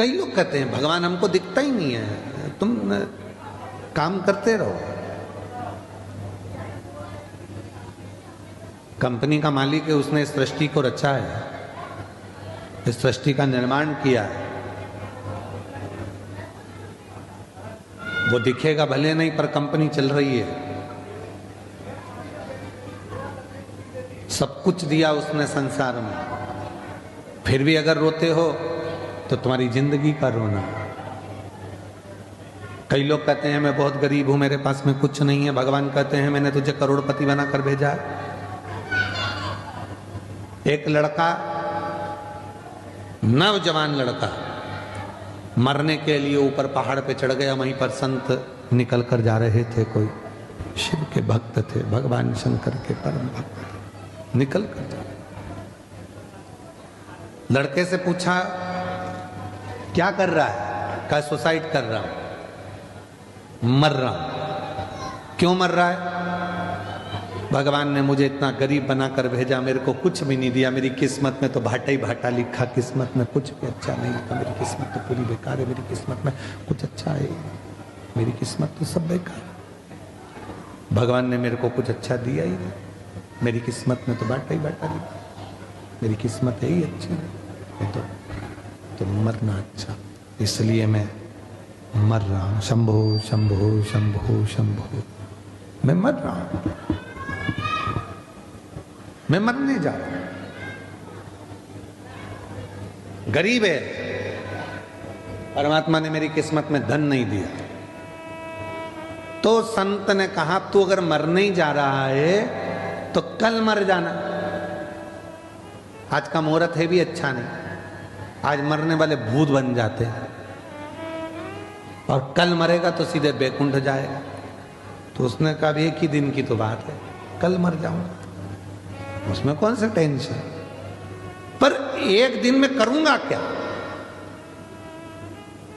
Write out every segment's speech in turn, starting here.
कई लोग कहते हैं भगवान हमको दिखता ही नहीं है, तुम काम करते रहो। कंपनी का मालिक है, उसने इस सृष्टि को रचा है, इस सृष्टि का निर्माण किया है। वो दिखेगा भले नहीं, पर कंपनी चल रही है। सब कुछ दिया उसने संसार में, फिर भी अगर रोते हो तो तुम्हारी जिंदगी का रोना। कई लोग कहते हैं मैं बहुत गरीब हूं, मेरे पास में कुछ नहीं है। भगवान कहते हैं मैंने तुझे करोड़पति बनाकर भेजा है। एक लड़का, नौजवान लड़का, मरने के लिए ऊपर पहाड़ पे चढ़ गया। वहीं पर संत निकल कर जा रहे थे, कोई शिव के भक्त थे, भगवान शंकर के परम भक्त, निकल कर जा रहे। लड़के से पूछा क्या कर रहा है? कहा सुसाइड कर रहा हूं, मर रहा हूं। क्यों मर रहा है? भगवान ने मुझे इतना गरीब बनाकर भेजा, मेरे को कुछ भी नहीं दिया। मेरी किस्मत में तो भाटा ही भाटा लिखा, किस्मत में कुछ भी अच्छा नहीं लिखा। मेरी किस्मत तो पूरी बेकार है, मेरी किस्मत में कुछ अच्छा है, मेरी किस्मत तो सब बेकार। भगवान ने मेरे को कुछ अच्छा दिया ही नहीं, मेरी किस्मत में तो भाटा ही भाटा लिखा, मेरी किस्मत है ही अच्छी नहीं, तो मरना अच्छा, इसलिए मैं मर रहा हूं। शंभो शंभो शंभो शंभो, मैं मर रहा हूं, मैं मरने जा रहा हूं। गरीब है, परमात्मा ने मेरी किस्मत में धन नहीं दिया। तो संत ने कहा तू अगर मरने ही जा रहा है तो कल मर जाना। आज का मुहूर्त है भी अच्छा नहीं, आज मरने वाले भूत बन जाते हैं, और कल मरेगा तो सीधे बैकुंठ जाएगा। तो उसने कहा एक ही दिन की तो बात है, कल मर जाऊंगा, उसमें कौन सा टेंशन, पर एक दिन में करूंगा क्या?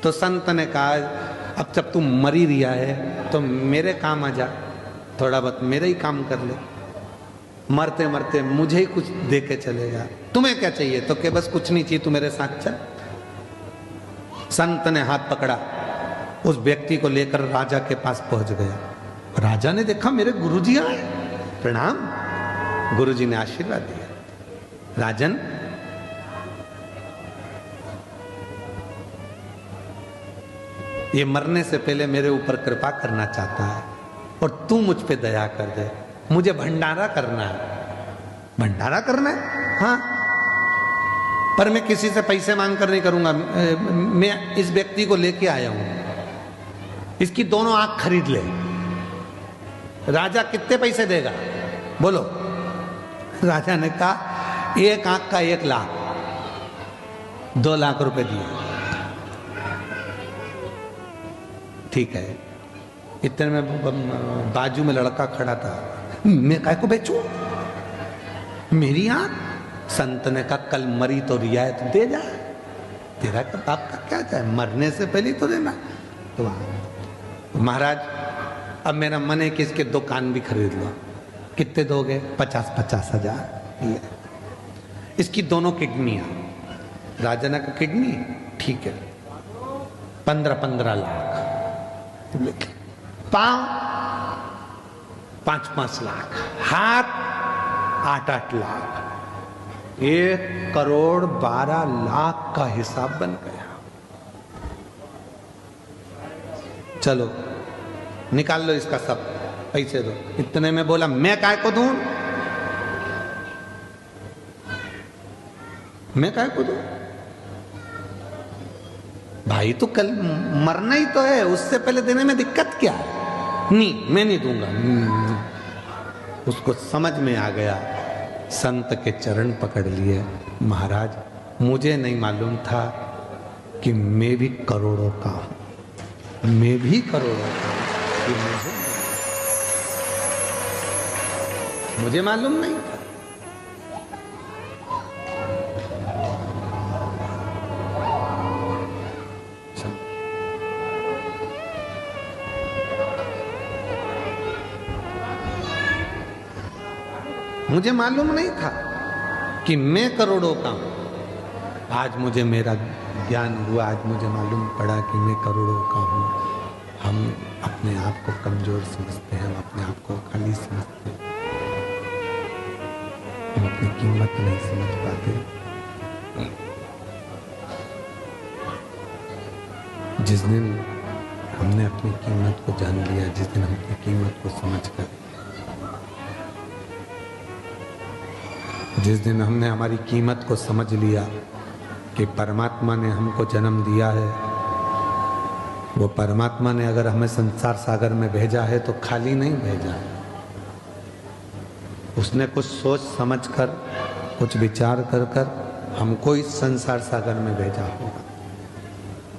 तो संत ने कहा अब जब तू मर ही रिया है तो मेरे काम आ जा, थोड़ा बहुत मेरे ही काम कर ले, मरते मरते मुझे ही कुछ दे के चलेगा। तुम्हें क्या चाहिए? तो के बस कुछ नहीं चाहिए, तू मेरे साथ चल। संत ने हाथ पकड़ा, उस व्यक्ति को लेकर राजा के पास पहुंच गया। राजा ने देखा मेरे गुरुजी आए, प्रणाम। गुरुजी ने आशीर्वाद दिया, राजन ये मरने से पहले मेरे ऊपर कृपा करना चाहता है और तू मुझ पे दया कर दे, मुझे भंडारा करना है। भंडारा करना है? हाँ, पर मैं किसी से पैसे मांग कर नहीं करूंगा। मैं इस व्यक्ति को लेके आया हूं, इसकी दोनों आंख खरीद ले। राजा कितने पैसे देगा बोलो? राजा ने कहा एक आंख का 1 लाख, 2 लाख रुपए दिए। ठीक है। इतने में बाजू में लड़का खड़ा था, मैं काय को बेचूं मेरी आंख? संत ने कहा कल मरी तो रियायत दे जा, तेरा का बाप का क्या जाए, मरने से पहले तो देना। तो महाराज अब मेरा मन है कि इसके 2 कान भी खरीद लो। कितने दोगे? 50-50 हजार। इसकी दोनों किडनियां। राजा ने कहा किडनी ठीक है, 15-15 लाख। पांव 5-5 लाख, हाथ 8-8 लाख, 1,12,00,000 का हिसाब बन गया। चलो निकाल लो इसका सब, पैसे दो। इतने में बोला मैं काय को दूं, मैं काय को दूं? भाई तो कल मरना ही तो है, उससे पहले देने में दिक्कत क्या है? नहीं मैं नहीं दूंगा। उसको समझ में आ गया, संत के चरण पकड़ लिए। महाराज मुझे नहीं मालूम था कि मैं भी करोड़ों का हूं, मैं भी करोड़ों का हूं, मुझे मालूम नहीं था। मुझे मालूम नहीं था कि मैं करोड़ों का हूं। आज मुझे मेरा ज्ञान हुआ, आज मुझे मालूम पड़ा कि मैं करोड़ों का हूँ। हम अपने आप को कमजोर समझते हैं, हम अपने आप को खाली समझते हैं, हम अपनी कीमत नहीं समझ पाते। जिस दिन हमने अपनी कीमत को जान लिया, जिस दिन हम अपनी कीमत को समझकर, जिस दिन हमने हमारी कीमत को समझ लिया कि परमात्मा ने हमको जन्म दिया है, वो परमात्मा ने अगर हमें संसार सागर में भेजा है तो खाली नहीं भेजा है। उसने कुछ सोच समझ कर, कुछ विचार कर हमको इस संसार सागर में भेजा होगा।